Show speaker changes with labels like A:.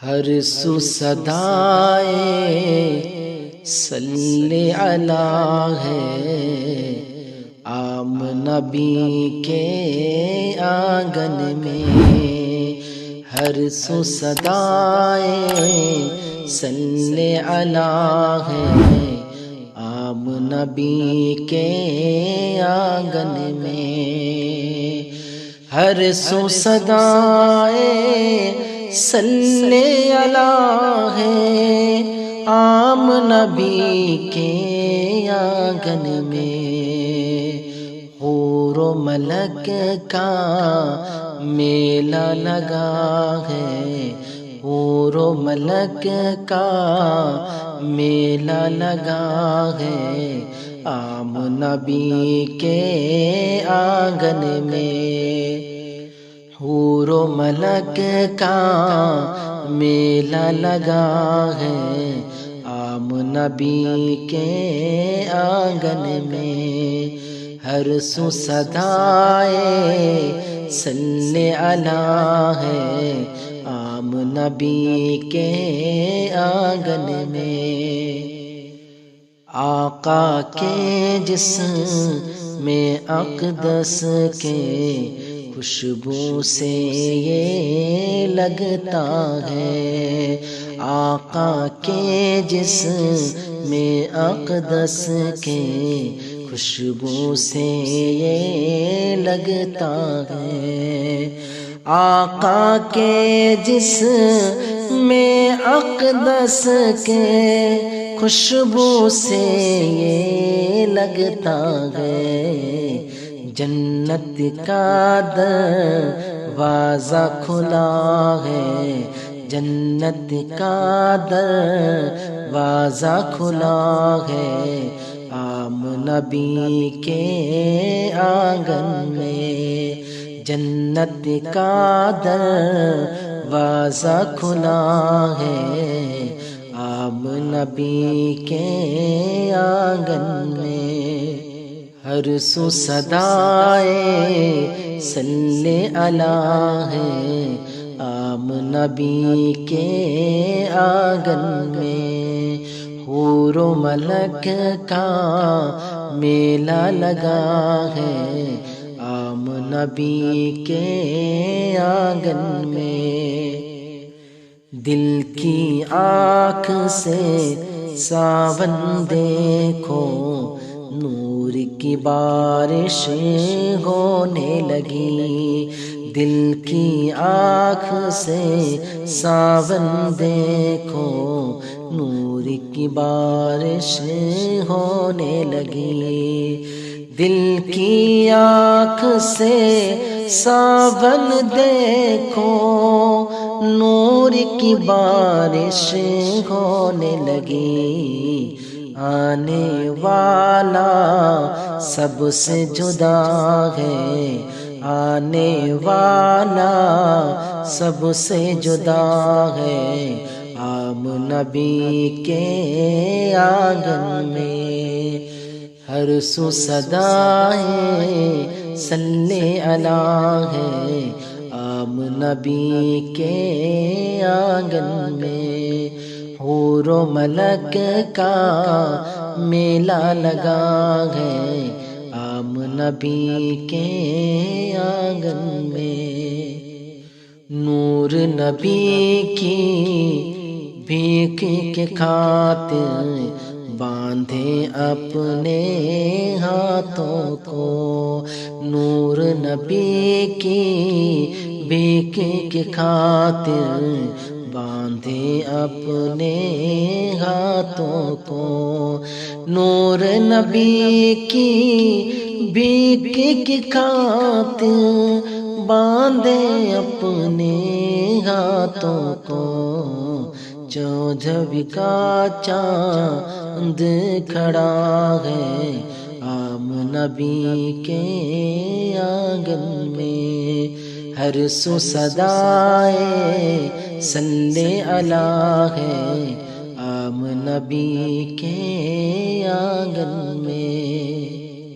A: ہر سو صدائے صلی علی ہے، عام نبی کے آنگن میں۔ ہر سو صدائے صلی علی ہے، عام نبی کے آنگن میں۔ ہر سو صدائے صلی علی ہے، عام نبی کے آنگن میں۔ حور و ملک کا میلہ لگا ہے، حور و ملک کا میلہ لگا ہے، عام نبی کے آنگن میں۔ حور و ملک کا میلہ لگا ہے، عام نبی کے آنگن میں۔ ہر سو صدائے صلی علی ہے، عام نبی کے آنگن میں۔ آقا کے جسم میں اقدس کے خوشبو سے یہ لگتا ہے، آقا کے جسم میں اقدس کے خوشبو سے یہ لگتا ہے، آقا کے جسم میں اقدس کے خوشبو سے یہ لگتا ہے۔ جنت کا دروازہ کھلا ہے، جنت کا دروازہ کھلا ہے، عام نبی کے آنگن میں۔ جنت کا دروازہ کھلا ہے، عام نبی کے آنگن میں۔ ہر سو صدائے صلی علی ہے، عام نبی کے آنگن میں۔ حور و ملک کا میلہ لگا ہے، عام نبی کے آنگن میں۔ دل کی آنکھ سے ساون دیکھو، نور کی بارش ہونے لگی۔ دل کی آنکھ سے ساون دیکھو، نور کی بارش ہونے لگی۔ دل کی آنکھ سے ساون دیکھو، نور کی بارش ہونے لگی۔ آنے والا سب سے جدا ہے، آنے والا سب سے جدا ہے، عام نبی کے آنگن میں۔ ہر سو صدائے صلی علی ہے، عام نبی کے آنگن میں۔ حور و ملک کا میلہ لگا ہے، عام نبی کے آنگن میں۔ نور نبی کی بھیک کے خاطر باندھے اپنے ہاتھوں کو، نور نبی کی بھیک کے خاطر باندھے اپنے ہاتھوں کو، نور نبی کی بھیک کی خاطر باندھے اپنے ہاتھوں کو۔ چودھویں کا چاند کھڑا ہے، عام نبی کے آنگن میں۔ ہر سو صدائے صلی علی ہے، عام نبی کے آنگن